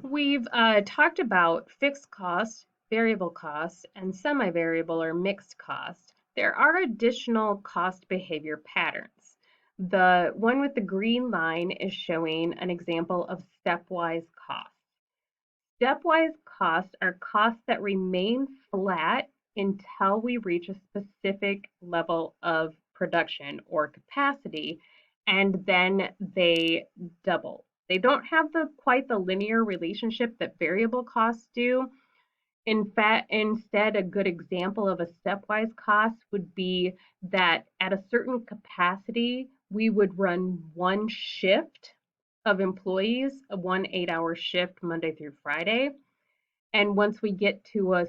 We've talked about fixed costs, variable costs, and semi-variable or mixed costs. There are additional cost behavior patterns. The one with the green line is showing an example of stepwise costs. Stepwise costs are costs that remain flat until we reach a specific level of production or capacity, and then they double. They don't have quite the linear relationship that variable costs do. In fact, instead, a good example of a stepwise cost would be that at a certain capacity, we would run one shift of employees, a 1 8-hour shift Monday through Friday. And once we get to a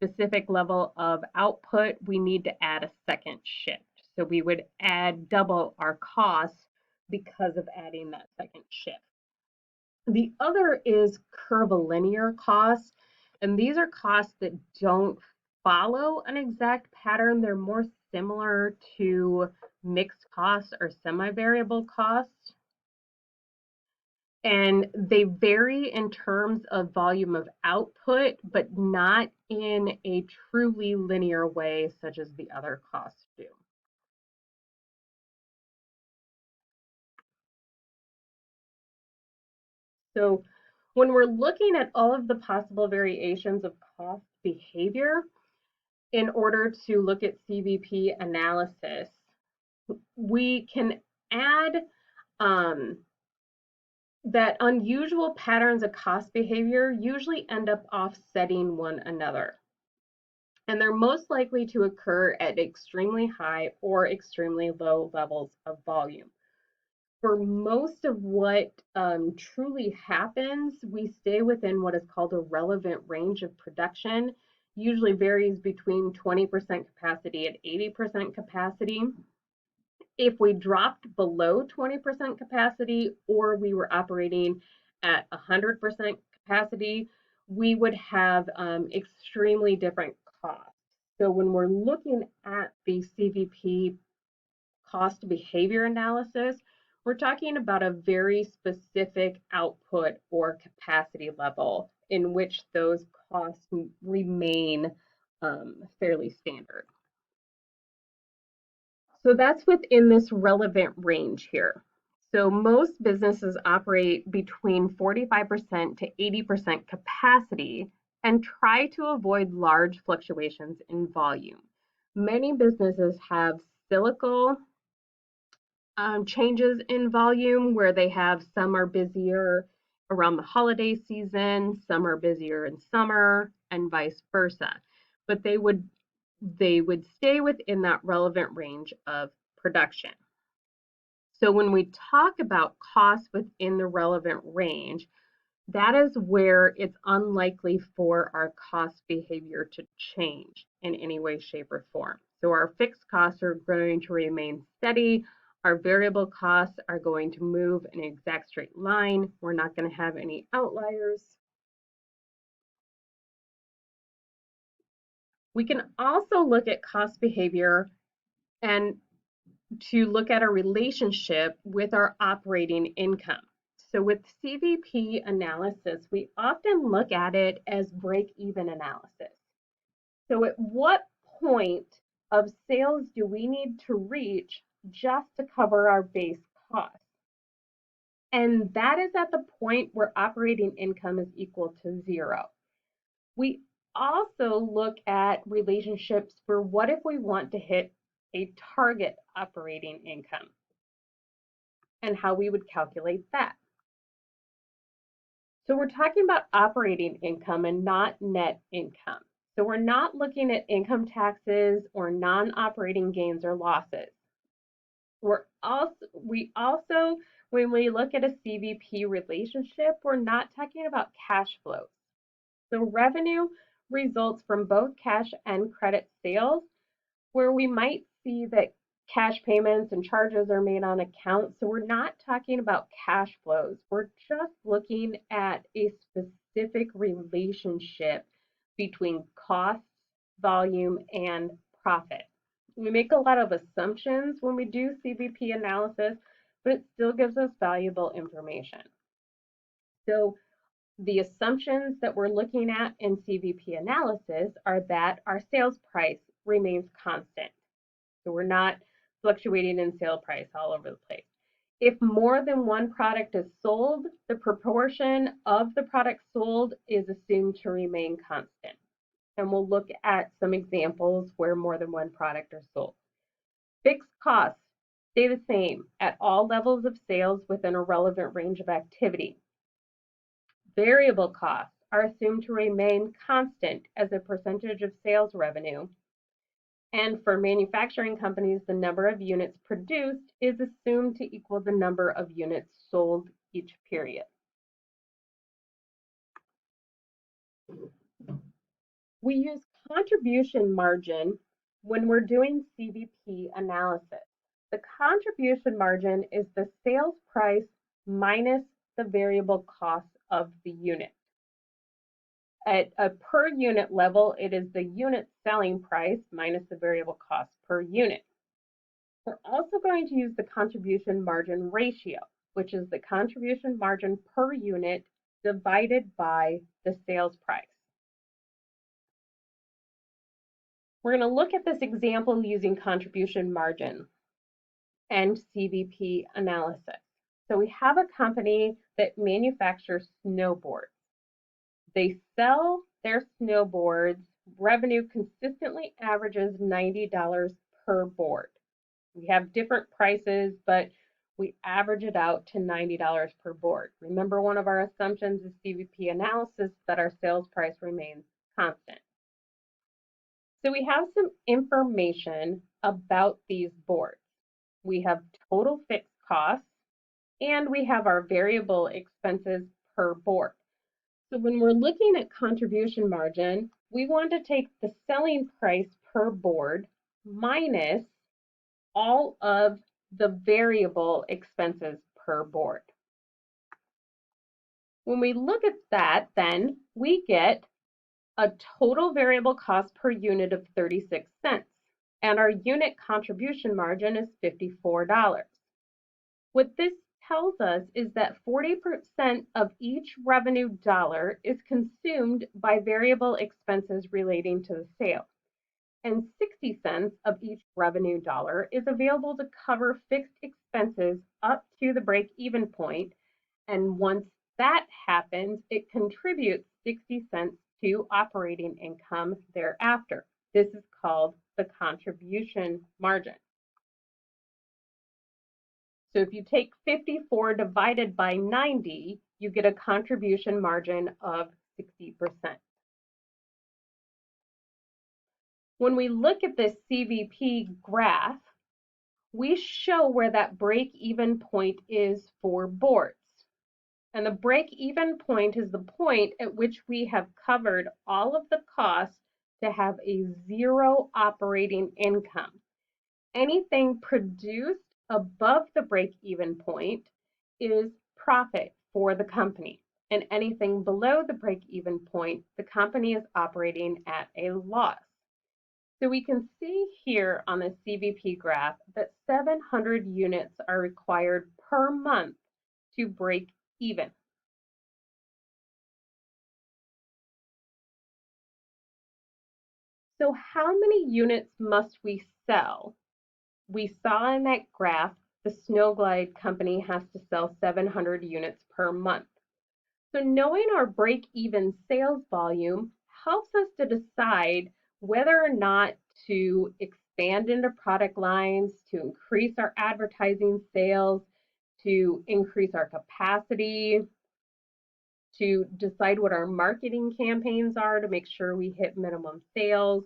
specific level of output, we need to add a second shift. So we would add double our costs because of adding that second shift. The other is curvilinear costs, and these are costs that don't follow an exact pattern. They're more similar to mixed costs or semi-variable costs, and they vary in terms of volume of output, but not in a truly linear way such as the other costs do. So when we're looking at all of the possible variations of cost behavior, in order to look at CVP analysis, we can add that unusual patterns of cost behavior usually end up offsetting one another. And they're most likely to occur at extremely high or extremely low levels of volume. For most of what truly happens, we stay within what is called a relevant range of production, usually varies between 20% capacity and 80% capacity. If we dropped below 20% capacity or we were operating at 100% capacity, we would have extremely different costs. So when we're looking at the CVP cost behavior analysis, we're talking about a very specific output or capacity level in which those costs remain fairly standard. So that's within this relevant range here. So most businesses operate between 45% to 80% capacity and try to avoid large fluctuations in volume. Many businesses have cyclical changes in volume where they have some are busier around the holiday season, some are busier in summer, and vice versa. But they would stay within that relevant range of production. So when we talk about costs within the relevant range, that is where it's unlikely for our cost behavior to change in any way, shape, or form. So our fixed costs are going to remain steady. Our variable costs are going to move in an exact straight line. We're not going to have any outliers. We can also look at cost behavior and to look at a relationship with our operating income. So with CVP analysis, we often look at it as break-even analysis. So at what point of sales do we need to reach just to cover our base costs? And that is at the point where operating income is equal to 0. We also look at relationships for what if we want to hit a target operating income and how we would calculate that. So we're talking about operating income and not net income. So we're not looking at income taxes or non-operating gains or losses. We also, when we look at a CVP relationship, we're not talking about cash flows. So revenue results from both cash and credit sales, where we might see that cash payments and charges are made on account. So we're not talking about cash flows. We're just looking at a specific relationship between costs, volume, and profit. We make a lot of assumptions when we do CVP analysis, but it still gives us valuable information. So The assumptions that we're looking at in CVP analysis are that our sales price remains constant. So we're not fluctuating in sale price all over the place. If more than one product is sold, the proportion of the products sold is assumed to remain constant. And we'll look at some examples where more than one product are sold. Fixed costs stay the same at all levels of sales within a relevant range of activity. Variable costs are assumed to remain constant as a percentage of sales revenue. And for manufacturing companies, the number of units produced is assumed to equal the number of units sold each period. We use contribution margin when we're doing CVP analysis. The contribution margin is the sales price minus the variable cost of the unit. At a per unit level, it is the unit selling price minus the variable cost per unit. We're also going to use the contribution margin ratio, which is the contribution margin per unit divided by the sales price. We're going to look at this example using contribution margin and CVP analysis. So we have a company that manufactures snowboards. They sell their snowboards. Revenue consistently averages $90 per board. We have different prices, but we average it out to $90 per board. Remember, one of our assumptions is CVP analysis that our sales price remains constant. So we have some information about these boards. We have total fixed costs, and we have our variable expenses per board. So when we're looking at contribution margin, we want to take the selling price per board minus all of the variable expenses per board. When we look at that, then we get a total variable cost per unit of 36 cents, and our unit contribution margin is $54. What this tells us is that 40% of each revenue dollar is consumed by variable expenses relating to the sale, and 60 cents of each revenue dollar is available to cover fixed expenses up to the break-even point, and once that happens, it contributes 60 cents to operating income thereafter. This is called the contribution margin. So if you take 54 divided by 90, you get a contribution margin of 60%. When we look at this CVP graph, we show where that break-even point is for boards. And the break-even point is the point at which we have covered all of the costs to have a zero operating income. Anything produced above the break-even point is profit for the company, and anything below the break-even point, the company is operating at a loss. So we can see here on the CVP graph that 700 units are required per month to break even. So how many units must we sell? We saw in that graph the Snowglide company has to sell 700 units per month. So knowing our break-even sales volume helps us to decide whether or not to expand into product lines, to increase our advertising sales, to increase our capacity, to decide what our marketing campaigns are to make sure we hit minimum sales.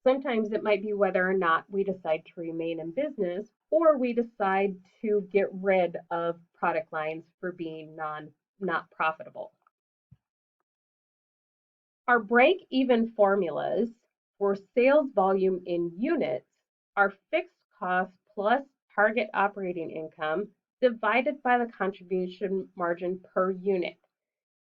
Sometimes it might be whether or not we decide to remain in business, or we decide to get rid of product lines for being not profitable. Our break-even formulas for sales volume in units are fixed costs plus target operating income divided by the contribution margin per unit.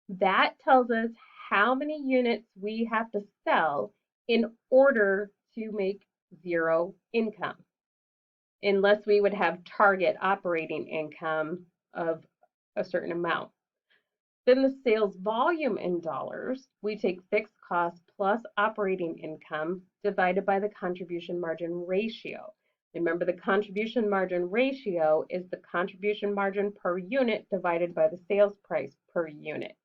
That tells us how many units we have to sell in order to make zero income, unless we would have target operating income of a certain amount. Then the sales volume in dollars, we take fixed cost plus operating income divided by the contribution margin ratio. Remember, the contribution margin ratio is the contribution margin per unit divided by the sales price per unit.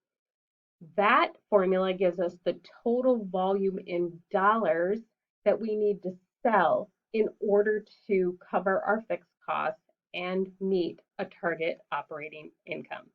That formula gives us the total volume in dollars that we need to sell in order to cover our fixed costs and meet a target operating income.